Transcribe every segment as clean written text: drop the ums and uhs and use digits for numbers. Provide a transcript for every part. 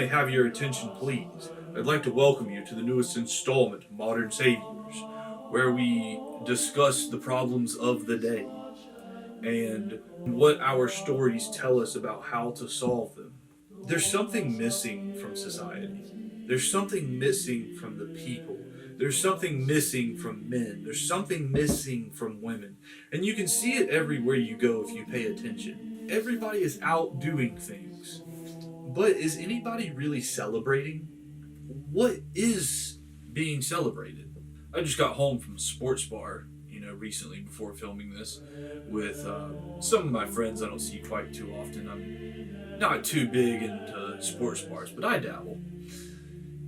I have your attention, please? I'd like to welcome you to the newest installment of Modern Saviors, where we discuss the problems of the day and what our stories tell us about how to solve them. There's something missing from society. There's something missing from the people. There's something missing from men. There's something missing from women. And you can see it everywhere you go if you pay attention. Everybody is out doing things. But is anybody really celebrating? What is being celebrated? I just got home from a sports bar, recently before filming this, with some of my friends I don't see quite too often. I'm not too big into sports bars, but I dabble.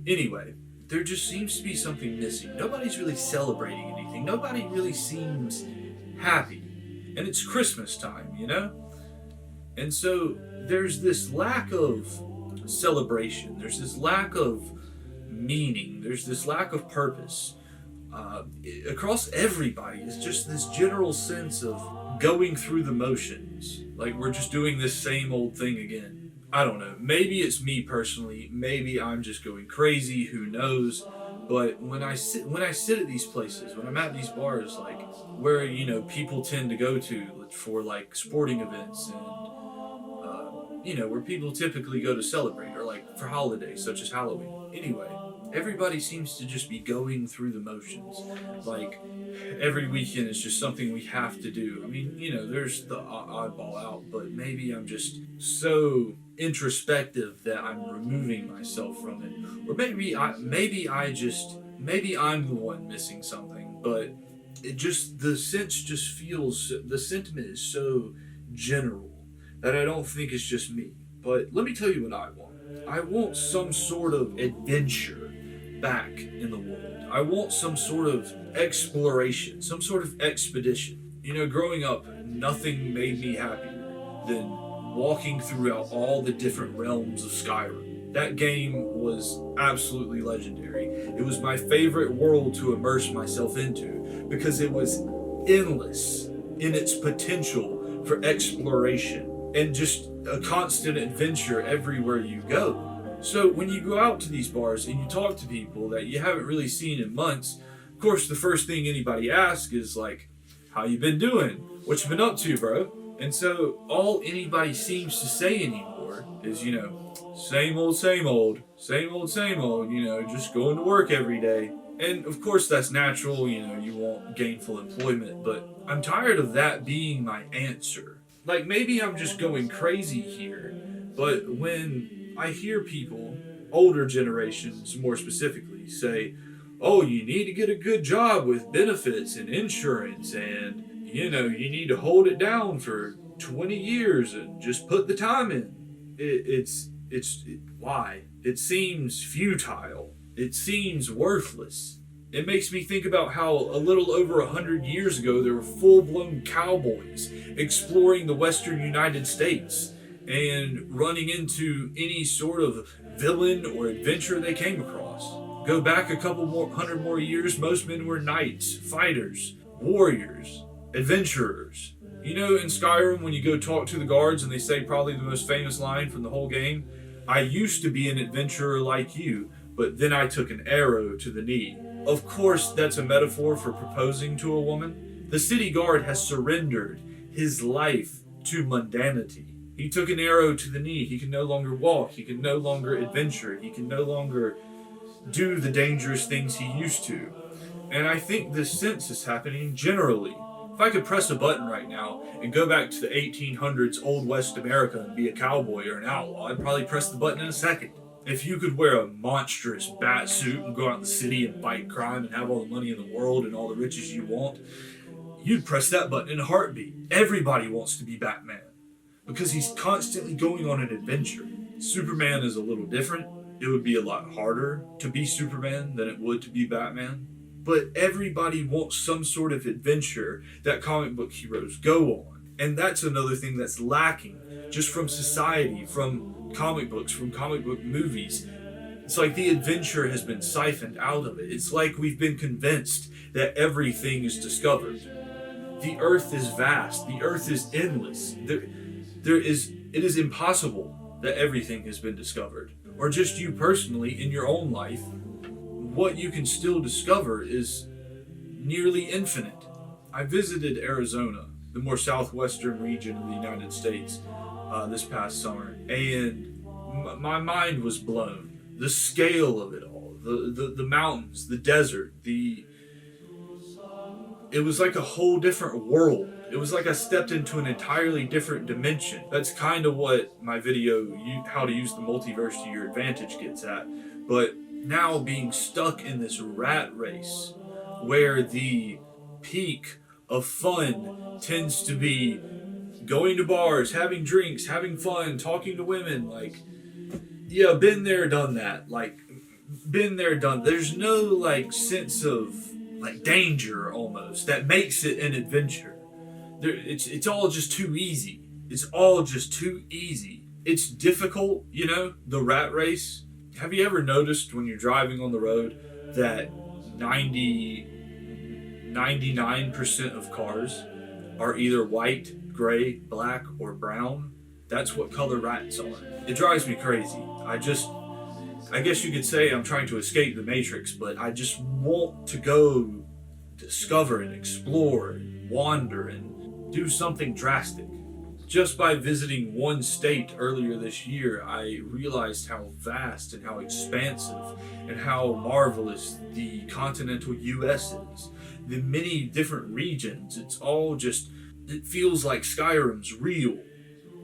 Anyway, there just seems to be something missing. Nobody's really celebrating anything. Nobody really seems happy. And it's Christmas time, And so there's this lack of celebration. There's this lack of meaning. There's this lack of purpose. Across everybody, it's just this general sense of going through the motions. Like we're just doing this same old thing again. I don't know. Maybe it's me personally. Maybe I'm just going crazy. Who knows? But when I sit at these places, when I'm at these bars, like where people tend to go to for like sporting events and where people typically go to celebrate or like for holidays such as Halloween. Anyway, everybody seems to just be going through the motions. Like every weekend is just something we have to do. I mean, there's the oddball out, but maybe I'm just so introspective that I'm removing myself from it. Or maybe I'm the one missing something, but the sentiment is so general that I don't think it's just me. But let me tell you what I want. I want some sort of adventure back in the world. I want some sort of exploration, some sort of expedition. Growing up, nothing made me happier than walking throughout all the different realms of Skyrim. That game was absolutely legendary. It was my favorite world to immerse myself into because it was endless in its potential for exploration and just a constant adventure everywhere you go. So when you go out to these bars and you talk to people that you haven't really seen in months, of course the first thing anybody asks is like, how you been doing? What you been up to, bro? And so all anybody seems to say anymore is, same old, same old, same old, same old, just going to work every day. And of course that's natural, you want gainful employment, but I'm tired of that being my answer. Like maybe I'm just going crazy here, but when I hear people, older generations more specifically, say, oh, you need to get a good job with benefits and insurance and, you need to hold it down for 20 years and just put the time in. Why? It seems futile. It seems worthless. It makes me think about how a little over 100 years ago there were full-blown cowboys exploring the western United States and running into any sort of villain or adventure they came across. Go back a couple more hundred more years, most men were knights, fighters, warriors, adventurers. In Skyrim, when you go talk to the guards and they say probably the most famous line from the whole game, I used to be an adventurer like you, but then I took an arrow to the knee. Of course, that's a metaphor for proposing to a woman. The city guard has surrendered his life to mundanity. He took an arrow to the knee. He can no longer walk. He can no longer adventure. He can no longer do the dangerous things he used to. And I think this sense is happening generally. If I could press a button right now and go back to the 1800s Old West America and be a cowboy or an outlaw, I'd probably press the button in a second. If you could wear a monstrous bat suit and go out in the city and fight crime and have all the money in the world and all the riches you want, you'd press that button in a heartbeat. Everybody wants to be Batman because he's constantly going on an adventure. Superman is a little different. It would be a lot harder to be Superman than it would to be Batman. But everybody wants some sort of adventure that comic book heroes go on. And that's another thing that's lacking just from society, from comic books, from comic book movies. It's like the adventure has been siphoned out of it. It's like we've been convinced that everything is discovered. The earth is vast. The earth is endless. It is impossible that everything has been discovered. or just you personally in your own life, what you can still discover is nearly infinite. I visited Arizona, the more southwestern region of the United States, this past summer, and my mind was blown. The scale of it all, the mountains, the desert, it was like a whole different world. It was like I stepped into an entirely different dimension. That's kind of what my video, How to Use the Multiverse to Your Advantage, gets at. But now being stuck in this rat race where the peak of fun tends to be going to bars, having drinks, having fun, talking to women, like, yeah, been there, done that. Like, been there, done. There's no, like, sense of, like, danger almost that makes it an adventure. It's all just too easy. It's all just too easy. It's difficult, the rat race. Have you ever noticed when you're driving on the road that 99% of cars are either white, gray, black, or brown? That's what color rats are. It drives me crazy. I guess you could say I'm trying to escape the Matrix, but I just want to go discover and explore and wander and do something drastic. Just by visiting one state earlier this year, I realized how vast and how expansive and how marvelous the continental US is. The many different regions, it feels like Skyrim's real.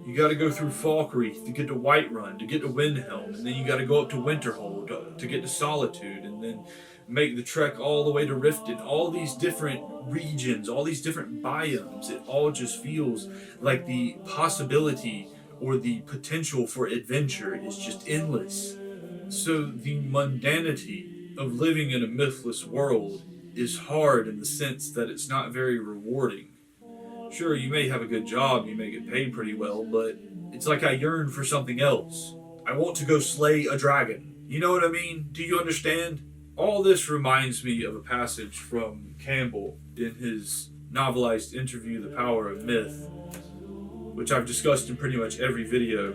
You got to go through Falkreath to get to Whiterun, to get to Windhelm, and then you got to go up to Winterhold to get to Solitude, and then make the trek all the way to Riften. All these different regions, all these different biomes, it all just feels like the possibility or the potential for adventure is just endless. So the mundanity of living in a mythless world is hard in the sense that it's not very rewarding. Sure, you may have a good job, you may get paid pretty well, but it's like I yearn for something else. I want to go slay a dragon. You know what I mean? Do you understand? All this reminds me of a passage from Campbell in his novelized interview, The Power of Myth, which I've discussed in pretty much every video.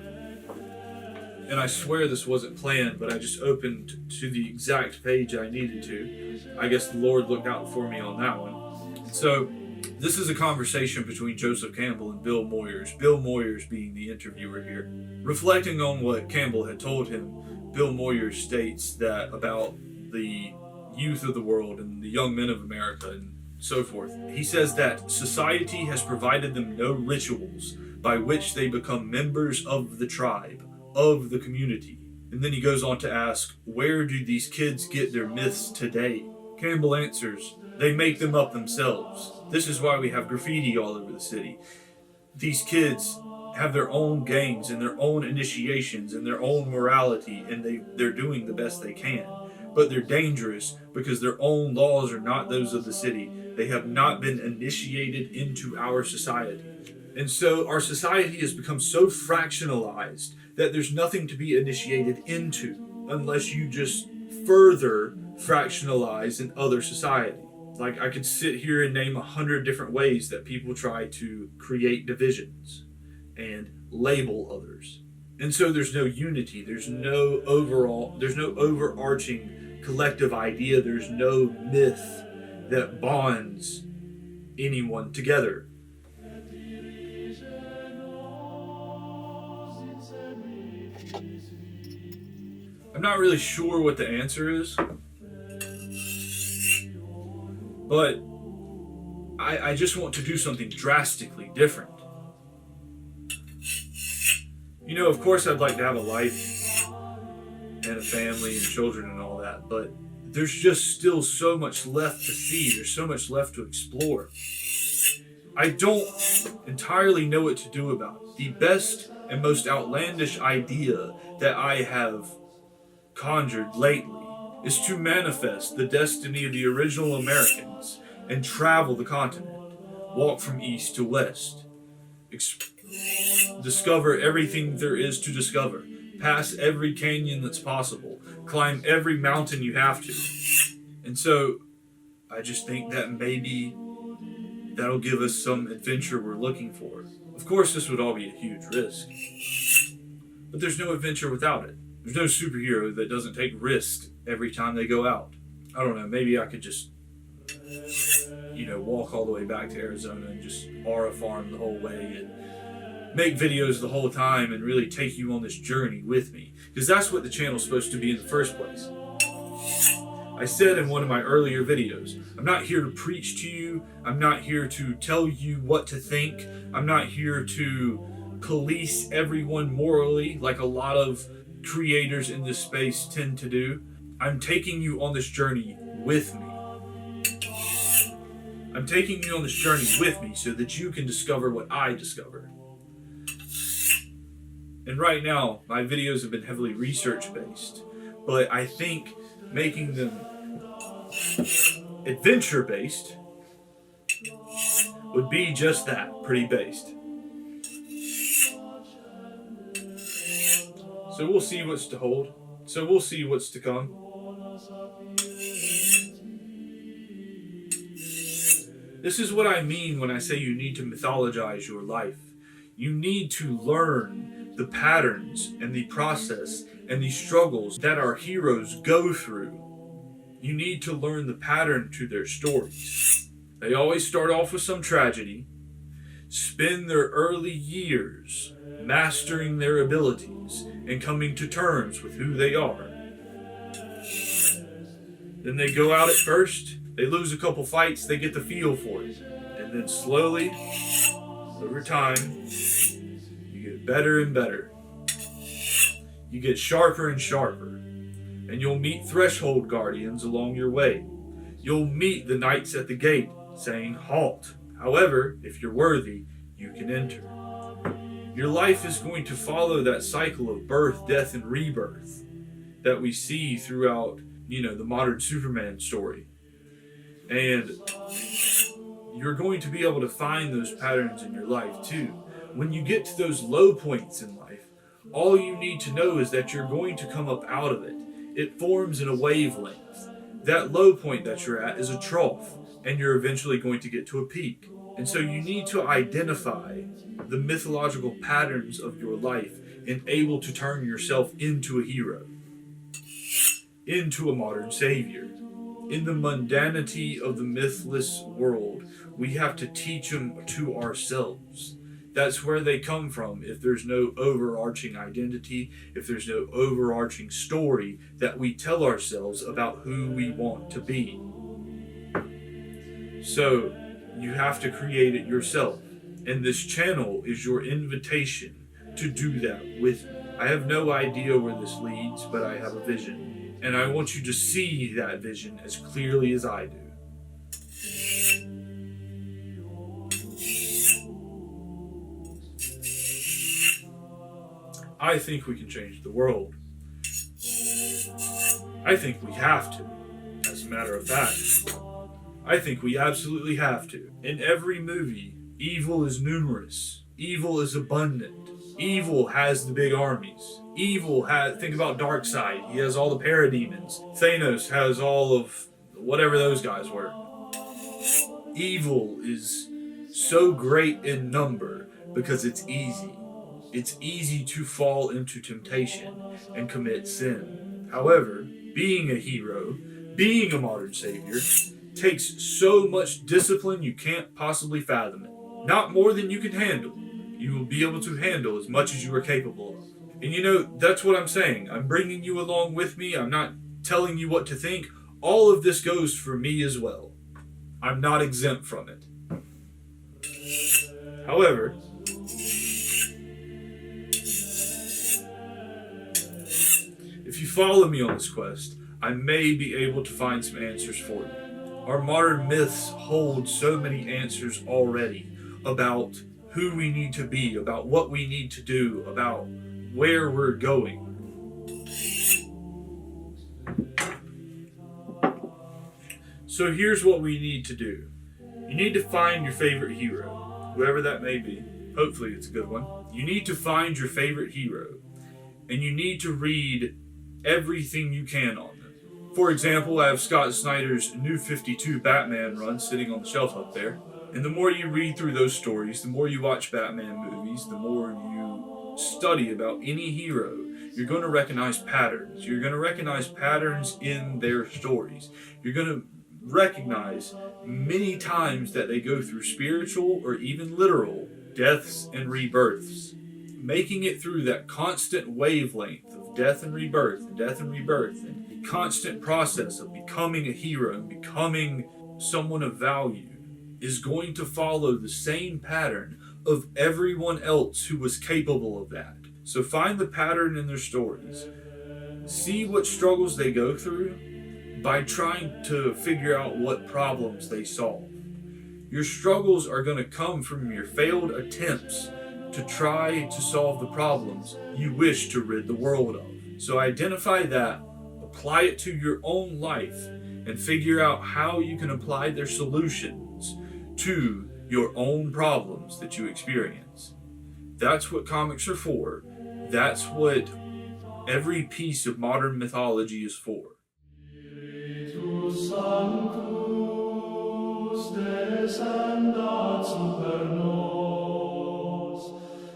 And I swear this wasn't planned, but I just opened to the exact page I needed to. I guess the Lord looked out for me on that one. So, this is a conversation between Joseph Campbell and Bill Moyers, Bill Moyers being the interviewer here. Reflecting on what Campbell had told him, Bill Moyers states that about the youth of the world and the young men of America and so forth. He says that society has provided them no rituals by which they become members of the tribe, of the community. And then he goes on to ask, where do these kids get their myths today? Campbell answers, they make them up themselves. This is why we have graffiti all over the city. These kids have their own gangs and their own initiations and their own morality, and they're doing the best they can. But they're dangerous because their own laws are not those of the city. They have not been initiated into our society. And so our society has become so fractionalized that there's nothing to be initiated into unless you just further fractionalize in other society. Like, I could sit here and name 100 different ways that people try to create divisions and label others. And so there's no unity, there's no overarching collective idea, there's no myth that bonds anyone together. I'm not really sure what the answer is, but I just want to do something drastically different. You know, of course I'd like to have a life and a family and children and all that, but there's just still so much left to see. There's so much left to explore. I don't entirely know what to do about it. The best and most outlandish idea that I have conjured lately is to manifest the destiny of the original Americans and travel the continent, walk from east to west, discover everything there is to discover, pass every canyon that's possible, climb every mountain you have to. And so I just think that maybe that'll give us some adventure we're looking for. Of course, this would all be a huge risk, but there's no adventure without it. There's no superhero that doesn't take risks every time they go out. I don't know, maybe I could just, walk all the way back to Arizona and just aura farm the whole way and make videos the whole time and really take you on this journey with me. Because that's what the channel's supposed to be in the first place. I said in one of my earlier videos, I'm not here to preach to you. I'm not here to tell you what to think. I'm not here to police everyone morally like a lot of creators in this space tend to do. I'm taking you on this journey with me. I'm taking you on this journey with me so that you can discover what I discover. And right now, my videos have been heavily research-based, but I think making them adventure-based would be just that, pretty based. So we'll see what's to hold. So we'll see what's to come. This is what I mean when I say you need to mythologize your life. You need to learn the patterns and the process and the struggles that our heroes go through. You need to learn the pattern to their stories. They always start off with some tragedy, spend their early years mastering their abilities and coming to terms with who they are. Then they go out at first, they lose a couple fights, they get the feel for it. And then slowly, over time, you get better and better. You get sharper and sharper. And you'll meet threshold guardians along your way. You'll meet the knights at the gate saying, halt. However, if you're worthy, you can enter. Your life is going to follow that cycle of birth, death, and rebirth that we see throughout, the modern Superman story. And you're going to be able to find those patterns in your life too. When you get to those low points in life, all you need to know is that you're going to come up out of it. It forms in a wavelength. That low point that you're at is a trough, and you're eventually going to get to a peak. And so you need to identify the mythological patterns of your life and able to turn yourself into a hero, into a modern savior. In the mundanity of the mythless world, we have to teach them to ourselves. That's where they come from if there's no overarching identity, if there's no overarching story that we tell ourselves about who we want to be. So, you have to create it yourself. And this channel is your invitation to do that with me. I have no idea where this leads, but I have a vision. And I want you to see that vision as clearly as I do. I think we can change the world. I think we have to, as a matter of fact. I think we absolutely have to. In every movie, evil is numerous. Evil is abundant. Evil has the big armies. Think about Darkseid. He has all the parademons. Thanos has all of whatever those guys were. Evil is so great in number because it's easy. It's easy to fall into temptation and commit sin. However, being a hero, being a modern savior, takes so much discipline you can't possibly fathom it. Not more than you can handle. You will be able to handle as much as you are capable of. And that's what I'm saying. I'm bringing you along with me. I'm not telling you what to think. All of this goes for me as well. I'm not exempt from it. However, if you follow me on this quest, I may be able to find some answers for you. Our modern myths hold so many answers already about who we need to be, about what we need to do, about where we're going. So here's what we need to do. You need to find your favorite hero, whoever that may be. Hopefully it's a good one. You need to find your favorite hero, and you need to read everything you can on them. For example, I have Scott Snyder's New 52 Batman run sitting on the shelf up there. And the more you read through those stories, the more you watch Batman movies, the more you study about any hero, you're going to recognize patterns. You're going to recognize patterns in their stories. You're going to recognize many times that they go through spiritual or even literal deaths and rebirths. Making it through that constant wavelength of death and rebirth and death and rebirth, and the constant process of becoming a hero and becoming someone of value is going to follow the same pattern of everyone else who was capable of that. So find the pattern in their stories. See what struggles they go through by trying to figure out what problems they solve. Your struggles are going to come from your failed attempts to try to solve the problems you wish to rid the world of. So identify that, apply it to your own life, and figure out how you can apply their solutions to your own problems that you experience. That's what comics are for. That's what every piece of modern mythology is for.